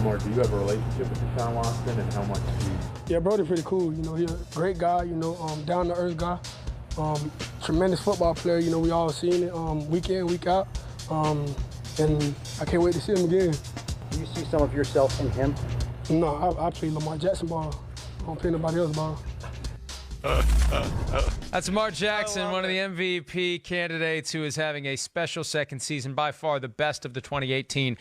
Lamar, do you have a relationship with Deshaun Watson, and how much do you... Yeah, Brody's pretty cool. He's a great guy, down-to-earth guy. Tremendous football player. We all seen it week in, week out. And I can't wait to see him again. Do you see some of yourself in him? No, I play Lamar Jackson ball. I don't play nobody else ball. That's Lamar Jackson, one of the MVP candidates who is having a special second season, by far the best of the 2018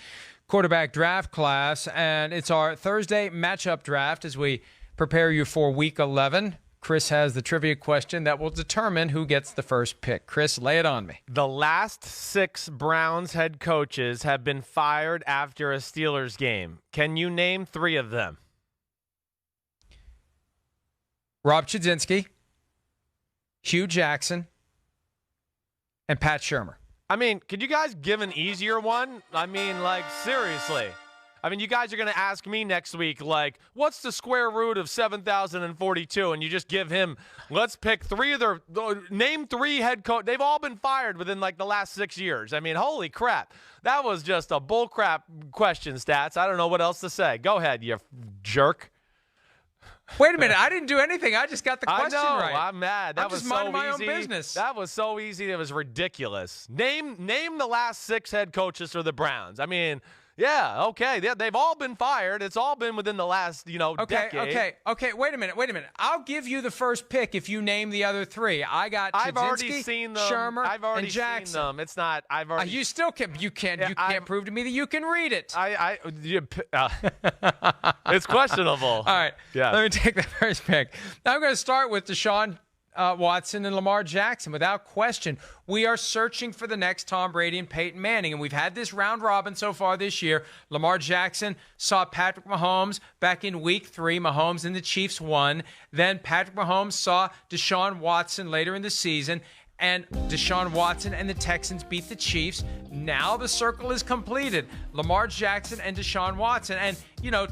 quarterback draft class. And it's our Thursday matchup draft as we prepare you for Week 11. Chris has the trivia question that will determine who gets the first pick. Chris, lay it on me. The last 6 Browns head coaches have been fired after a Steelers game. Can you name 3 of them? Rob Chudzinski, Hugh Jackson, and Pat Shurmur. I mean, could you guys give an easier one? I mean, seriously. I mean, you guys are going to ask me next week, what's the square root of 7,042? And you just give him, let's pick 3 of name 3 head coach. They've all been fired within, the last 6 years. I mean, holy crap. That was just a bullcrap question, Stats. I don't know what else to say. Go ahead, you jerk. Wait a minute. I didn't do anything. I just got the question I know, right. I'm mad. That I'm was just so minding my easy. own business. That was so easy. It was ridiculous. Name the last 6 head coaches for the Browns. I mean, yeah, okay. They've all been fired. It's all been within the last, decade. Okay. Wait a minute. I'll give you the first pick if you name the other 3. I got Chudzinski, I've already seen them. Shurmur, I've already and Jackson. seen them. It's not. I've already. You still can't. You can't prove to me that you can read it. It's questionable. All right. Yeah. Let me take the first pick. Now I'm going to start with Deshaun Watson and Lamar Jackson. Without question, we are searching for the next Tom Brady and Peyton Manning, and we've had this round robin so far this year. Lamar Jackson saw Patrick Mahomes back in Week 3. Mahomes and the Chiefs won. Then Patrick Mahomes saw Deshaun Watson later in the season, and Deshaun Watson and the Texans beat the Chiefs. Now the circle is completed. Lamar Jackson and Deshaun Watson. And,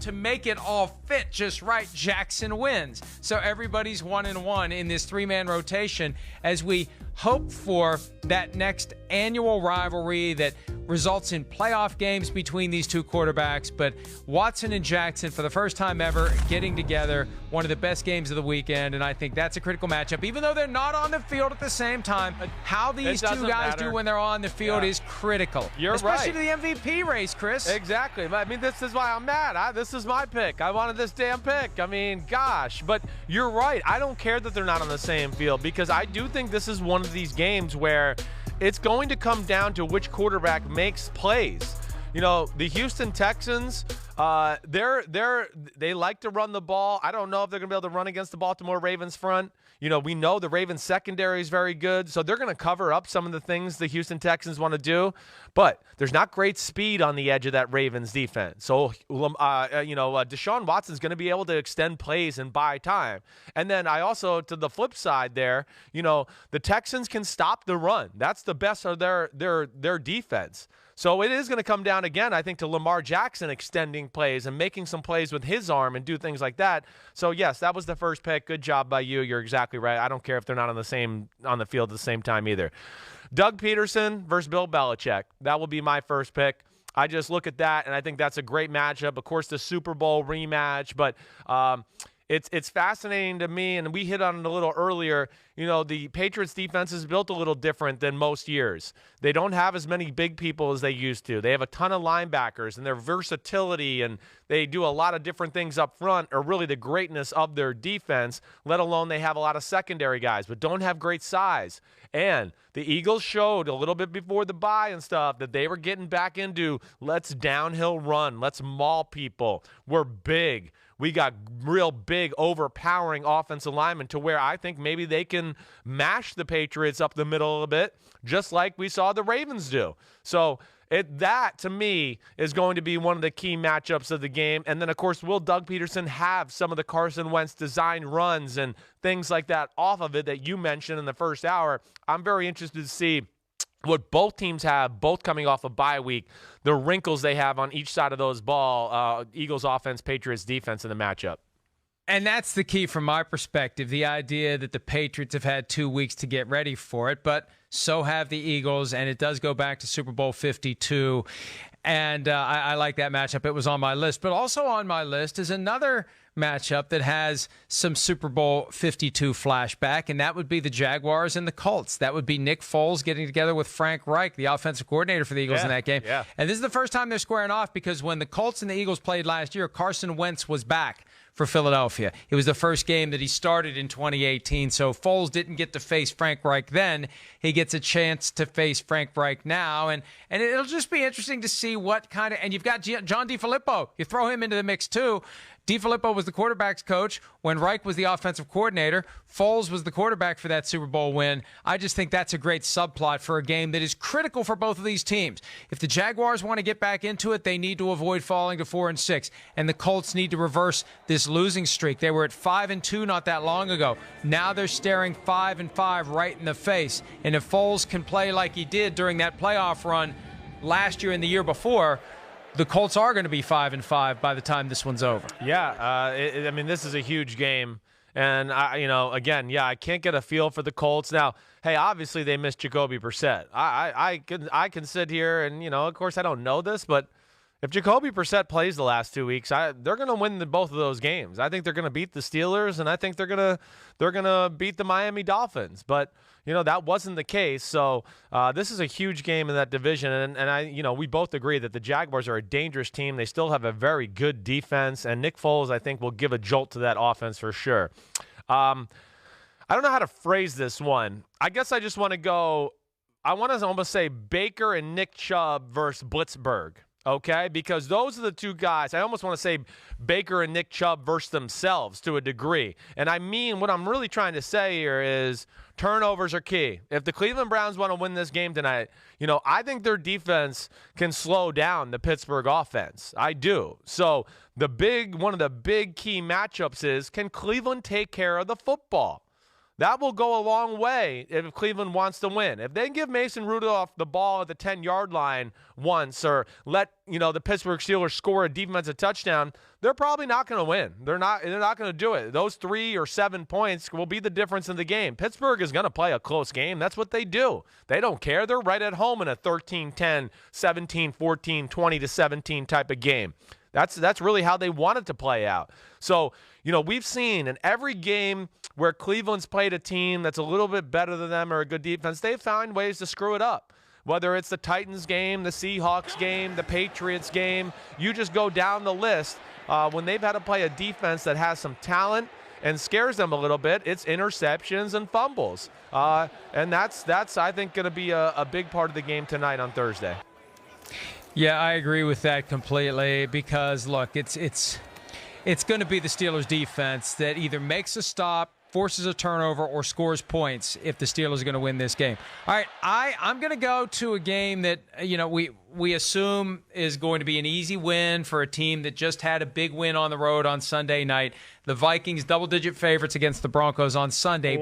to make it all fit just right, Jackson wins. So everybody's 1-1 in this 3-man rotation as we hope for that next annual rivalry that results in playoff games between these 2 quarterbacks. But Watson and Jackson, for the first time ever, getting together, one of the best games of the weekend, and I think that's a critical matchup. Even though they're not on the field at the same time, how these 2 guys do when they're on the field is critical. You're especially right. to the MVP race, Chris. Exactly. I mean, this is why I'm mad. This is my pick. I wanted this damn pick. I mean, gosh. But you're right. I don't care that they're not on the same field, because I do think this is one of these games where it's going to come down to which quarterback makes plays. The Houston Texans, they like to run the ball. I don't know if they're going to be able to run against the Baltimore Ravens front. We know the Ravens secondary is very good, so they're going to cover up some of the things the Houston Texans want to do. But there's not great speed on the edge of that Ravens defense. So, Deshaun Watson's going to be able to extend plays and buy time. And then I also, to the flip side there, the Texans can stop the run. That's the best of their defense. So it is going to come down again, I think, to Lamar Jackson extending plays and making some plays with his arm and do things like that. So, yes, that was the first pick. Good job by you. You're exactly right. I don't care if they're not on the field at the same time either. Doug Peterson versus Bill Belichick. That will be my first pick. I just look at that, and I think that's a great matchup. Of course, the Super Bowl rematch, but it's fascinating to me, and we hit on it a little earlier. The Patriots defense is built a little different than most years. They don't have as many big people as they used to. They have a ton of linebackers, and their versatility, and they do a lot of different things up front are really the greatness of their defense, let alone they have a lot of secondary guys, but don't have great size. And the Eagles showed a little bit before the bye and stuff that they were getting back into let's downhill run, let's maul people. We're big. We got real big, overpowering offensive linemen to where I think maybe they can mash the Patriots up the middle a little bit, just like we saw the Ravens do. So that, to me, is going to be one of the key matchups of the game. And then, of course, will Doug Peterson have some of the Carson Wentz design runs and things like that off of it that you mentioned in the first hour? I'm very interested to see what both teams have, both coming off a bye week, the wrinkles they have on each side of those ball, Eagles offense, Patriots defense in the matchup. And that's the key from my perspective, the idea that the Patriots have had 2 weeks to get ready for it, but so have the Eagles, and it does go back to Super Bowl 52. And I like that matchup. It was on my list. But also on my list is another matchup that has some Super Bowl 52 flashback, and that would be the Jaguars and the Colts. That would be Nick Foles getting together with Frank Reich, the offensive coordinator for the Eagles in that game. Yeah. And this is the first time they're squaring off, because when the Colts and the Eagles played last year, Carson Wentz was back for Philadelphia. It was the first game that he started in 2018, so Foles didn't get to face Frank Reich then. He gets a chance to face Frank Reich now, and it'll just be interesting to see what kind of – and you've got John DeFilippo. You throw him into the mix too. DeFilippo was the quarterback's coach when Reich was the offensive coordinator. Foles was the quarterback for that Super Bowl win. I just think that's a great subplot for a game that is critical for both of these teams. If the Jaguars want to get back into it, they need to avoid falling to 4-6, and the Colts need to reverse this losing streak. They were at 5-2 not that long ago. Now they're staring 5-5 right in the face. And if Foles can play like he did during that playoff run last year and the year before, the Colts are going to be 5-5 by the time this one's over. Yeah, I mean, this is a huge game. And, again, I can't get a feel for the Colts. Now, hey, obviously they missed Jacoby Brissett. I can sit here and, of course I don't know this, but if Jacoby Brissett plays the last 2 weeks, they're going to win both of those games. I think they're going to beat the Steelers, and I think they're going to beat the Miami Dolphins. But that wasn't the case. So this is a huge game in that division, and we both agree that the Jaguars are a dangerous team. They still have a very good defense, and Nick Foles, I think, will give a jolt to that offense for sure. I don't know how to phrase this one. I guess I just want to go. I want to almost say Baker and Nick Chubb versus Blitzburg. Okay, because those are the two guys. I almost want to say Baker and Nick Chubb versus themselves to a degree. And I mean, what I'm really trying to say here is turnovers are key. If the Cleveland Browns want to win this game tonight, I think their defense can slow down the Pittsburgh offense. I do. So one of the big key matchups is, can Cleveland take care of the football? That will go a long way if Cleveland wants to win. If they can give Mason Rudolph the ball at the 10-yard line once, or let the Pittsburgh Steelers score a defensive touchdown, they're probably not going to win. They're not going to do it. Those 3 or 7 points will be the difference in the game. Pittsburgh is going to play a close game. That's what they do. They don't care. They're right at home in a 13-10, 17-14, 20-17 type of game. That's really how they want it to play out. So, we've seen in every game where Cleveland's played a team that's a little bit better than them or a good defense, they've found ways to screw it up. Whether it's the Titans game, the Seahawks game, the Patriots game, you just go down the list. When they've had to play a defense that has some talent and scares them a little bit, it's interceptions and fumbles. And that's I think, going to be a big part of the game tonight on Thursday. Yeah, I agree with that completely, because, look, it's going to be the Steelers' defense that either makes a stop, forces a turnover, or scores points if the Steelers are going to win this game. All right, I'm going to go to a game that we assume is going to be an easy win for a team that just had a big win on the road on Sunday night. The Vikings, double-digit favorites against the Broncos on Sunday.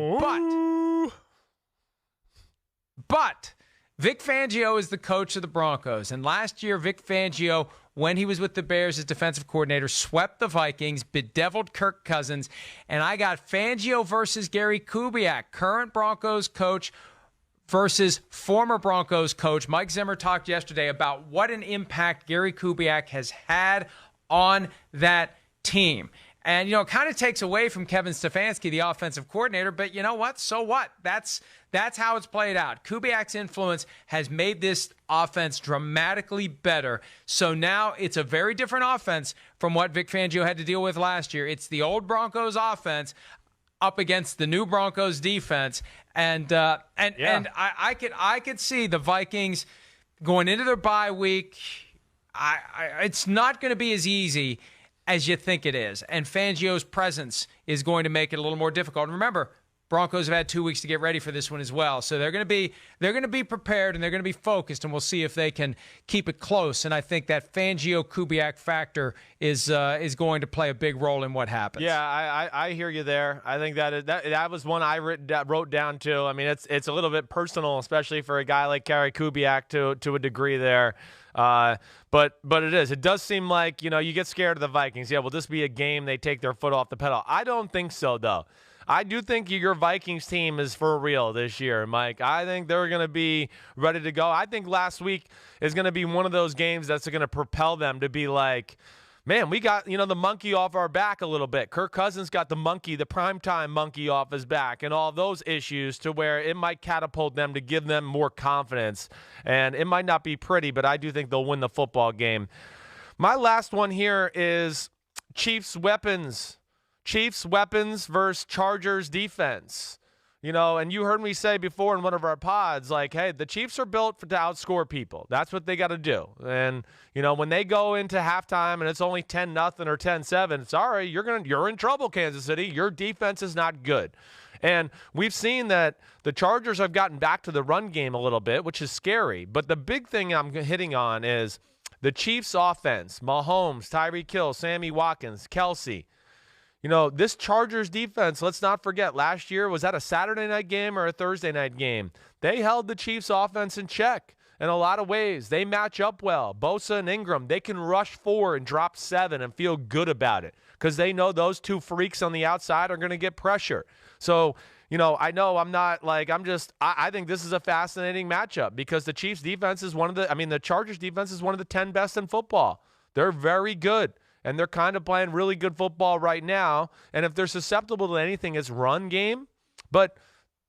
But Vic Fangio is the coach of the Broncos, and last year Vic Fangio, when he was with the Bears as defensive coordinator, swept the Vikings, bedeviled Kirk Cousins, and I got Fangio versus Gary Kubiak, current Broncos coach versus former Broncos coach. Mike Zimmer talked yesterday about what an impact Gary Kubiak has had on that team. And, it kind of takes away from Kevin Stefanski, the offensive coordinator, but you know what? So what? That's how it's played out. Kubiak's influence has made this offense dramatically better. So now it's a very different offense from what Vic Fangio had to deal with last year. It's the old Broncos offense up against the new Broncos defense. And I could see the Vikings going into their bye week. It's not going to be as easy as you think it is. And Fangio's presence is going to make it a little more difficult. And remember, Broncos have had 2 weeks to get ready for this one as well. So they're going to be prepared, and they're going to be focused, and we'll see if they can keep it close. And I think that Fangio-Kubiak factor is going to play a big role in what happens. Yeah, I hear you there. I think that was one I wrote down too. I mean, it's a little bit personal, especially for a guy like Gary Kubiak to a degree there. But it is. It does seem like, you get scared of the Vikings. Yeah, will this be a game they take their foot off the pedal? I don't think so, though. I do think your Vikings team is for real this year, Mike. I think they're going to be ready to go. I think last week is going to be one of those games that's going to propel them to be like, man, we got, the monkey off our back a little bit. Kirk Cousins got the primetime monkey off his back and all those issues to where it might catapult them to give them more confidence. And it might not be pretty, but I do think they'll win the football game. My last one here is Chiefs weapons. Chiefs weapons versus Chargers defense. And you heard me say before in one of our pods, like, hey, the Chiefs are built to outscore people. That's what they got to do. And, when they go into halftime and it's only 10-0 or 10-7, sorry, you're in trouble, Kansas City. Your defense is not good. And we've seen that the Chargers have gotten back to the run game a little bit, which is scary. But the big thing I'm hitting on is the Chiefs offense. Mahomes, Tyreek Hill, Sammy Watkins, Kelsey. This Chargers defense, let's not forget, last year, was that a Saturday night game or a Thursday night game? They held the Chiefs offense in check in a lot of ways. They match up well. Bosa and Ingram, they can rush 4 and drop 7 and feel good about it because they know those two freaks on the outside are going to get pressure. So, I know I'm not like, I think this is a fascinating matchup because the Chiefs defense is the Chargers defense is one of the 10 best in football. They're very good. And they're kind of playing really good football right now. And if they're susceptible to anything, it's run game. But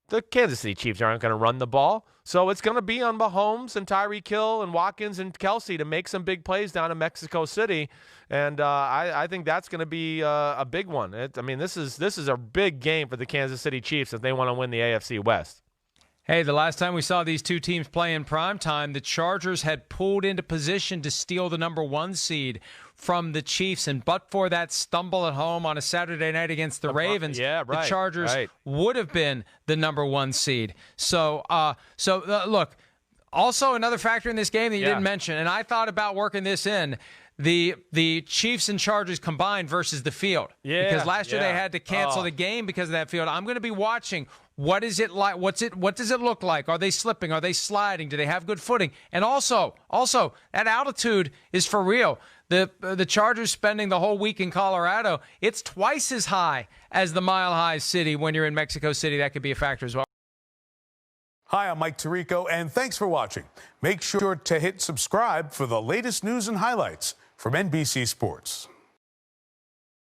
the Kansas City Chiefs aren't going to run the ball. So it's going to be on Mahomes and Tyreek Hill and Watkins and Kelsey to make some big plays down in Mexico City. And I think that's going to be a big one. This is a big game for the Kansas City Chiefs if they want to win the AFC West. Hey, the last time we saw these two teams play in primetime, the Chargers had pulled into position to steal the number 1 seed from the Chiefs, and but for that stumble at home on a Saturday night against the Ravens, the Chargers would have been the number 1 seed. So, look, also another factor in this game that you didn't mention, and I thought about working this in, the Chiefs and Chargers combined versus the field. Yeah, because last year they had to cancel the game because of that field. I'm going to be watching. What is it like? What does it look like? Are they slipping? Are they sliding? Do they have good footing? And also that altitude is for real. The Chargers spending the whole week in Colorado, it's twice as high as the Mile High City when you're in Mexico City. That could be a factor as well. Hi, I'm Mike Tirico, and thanks for watching. Make sure to hit subscribe for the latest news and highlights from NBC Sports.